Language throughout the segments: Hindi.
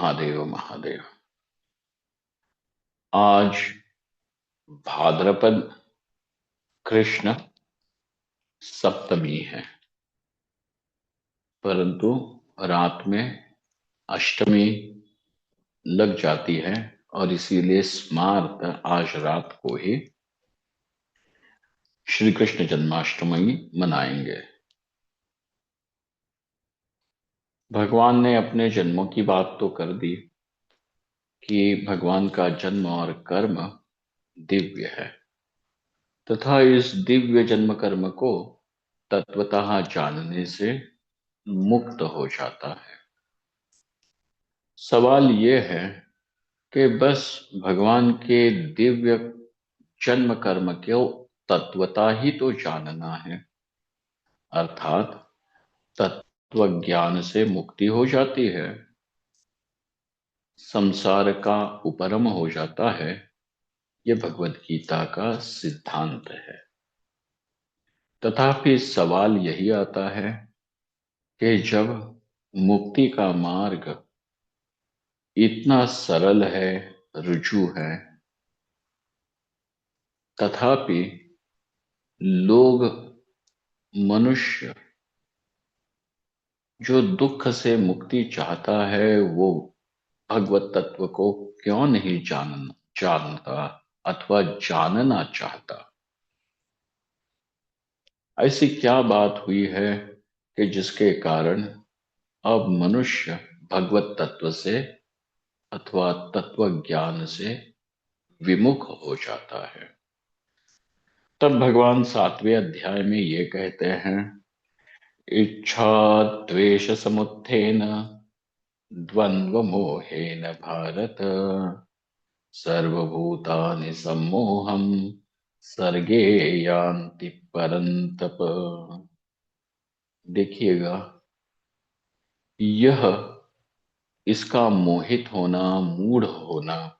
महादेव महादेव। आज भाद्रपद कृष्ण सप्तमी है, परंतु रात में अष्टमी लग जाती है और इसीलिए स्मार्त आज रात को ही श्री कृष्ण जन्माष्टमी मनाएंगे। भगवान ने अपने जन्मों की बात तो कर दी कि भगवान का जन्म और कर्म दिव्य है तथा इस दिव्य जन्म कर्म को तत्वतः जानने से मुक्त हो जाता है। सवाल ये है कि बस भगवान के दिव्य जन्म कर्म को तत्वता ही तो जानना है, अर्थात तत्व ज्ञान से मुक्ति हो जाती है, संसार का उपरम हो जाता है। यह भगवत गीता का सिद्धांत है। तथापि सवाल यही आता है कि जब मुक्ति का मार्ग इतना सरल है, ऋजु है, तथापि लोग, मनुष्य जो दुख से मुक्ति चाहता है वो भगवत तत्व को क्यों नहीं जानता अथवा जानना चाहता। ऐसी क्या बात हुई है कि जिसके कारण अब मनुष्य भगवत तत्व से अथवा तत्व ज्ञान से विमुख हो जाता है। तब भगवान 7वें अध्याय में ये कहते हैं, इच्छा द्वेष समुत्थेन द्वंद्व मोहेन भारत सर्वभूतानि सम्मोहम सर्गे यान्ति परन्तप। देखिएगा, यह इसका मोहित होना, मूढ़ होना,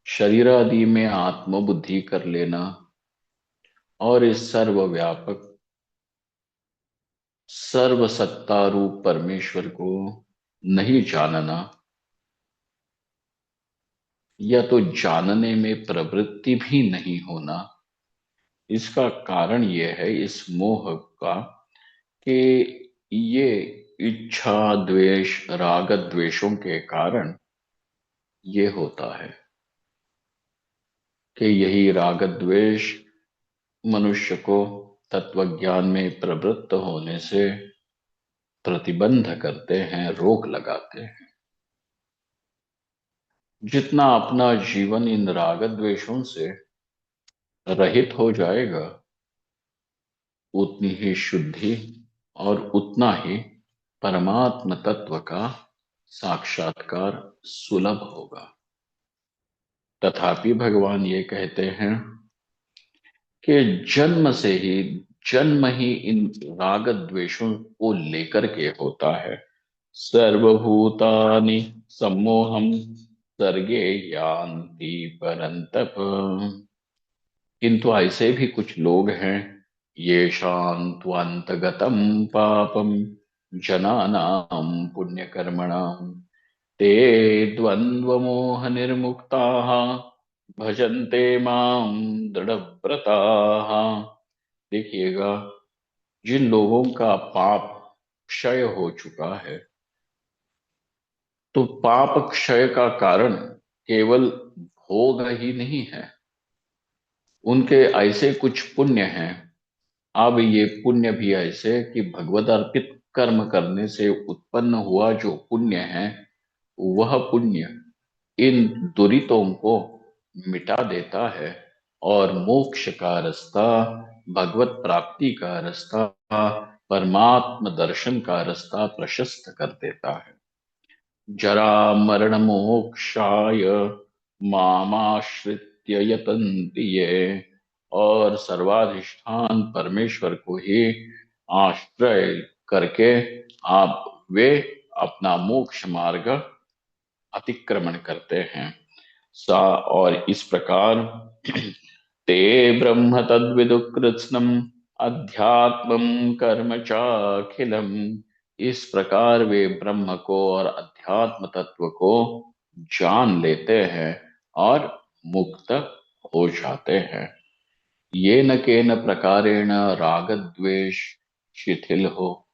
शरीर आदि में आत्मबुद्धि कर लेना और इस सर्वव्यापक सर्वसत्ता रूप परमेश्वर को नहीं जानना, या तो जानने में प्रवृत्ति भी नहीं होना, इसका कारण यह है इस मोह का कि ये इच्छा द्वेष राग द्वेषों के कारण ये होता है कि यही राग द्वेष मनुष्य को तत्वज्ञान में प्रवृत्त होने से प्रतिबंध करते हैं, रोक लगाते हैं। जितना अपना जीवन इन राग द्वेषों से रहित हो जाएगा उतनी ही शुद्धि और उतना ही परमात्म तत्व का साक्षात्कार सुलभ होगा। तथापि भगवान ये कहते हैं कि जन्म ही इन राग द्वेषों को लेकर के होता है। सर्वभूतानि सम्मोहम सर्गे यान्ति परन्तप। किंतु ऐसे भी कुछ लोग हैं, ये शांत्वन्तगतम पापम जनानां पुण्यकर्मणाम ते द्वंद्वमोह निर्मुक्ताः भजन्ते मां दृढ़व्रताः। देखिएगा, जिन लोगों का पाप क्षय हो चुका है, तो पाप क्षय का कारण केवल भोग ही नहीं है, उनके ऐसे कुछ पुण्य हैं। अब ये पुण्य भी ऐसे कि भगवत अर्पित कर्म करने से उत्पन्न हुआ जो पुण्य है, वह पुण्य इन दुरितों को मिटा देता है और मोक्ष का रास्ता, भगवत प्राप्ति का रास्ता, परमात्म दर्शन का रास्ता प्रशस्त कर देता है। जरा मरण मोक्षाय मामाश्रित्य यतन्ति ये, और सर्वाधिष्ठान परमेश्वर को ही आश्रय करके आप वे अपना मोक्ष मार्ग अतिक्रमण करते हैं। सा और इस प्रकार ते ब्रह्म तद्विदु कृत्स्नम् अध्यात्मं कर्म चाखिलम् इस प्रकार वे ब्रह्म को और अध्यात्म तत्व को जान लेते हैं और मुक्त हो जाते हैं। ये न केन प्रकारेण राग द्वेष शिथिल हो,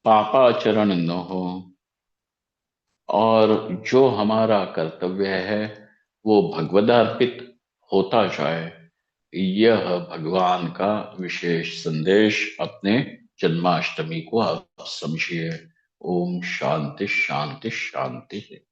पापाचरण न हो, और जो हमारा कर्तव्य है वो भगवदार्पित होता जाए। यह भगवान का विशेष संदेश अपने जन्माष्टमी को आप समझिए। ओम शांति शांति शांति।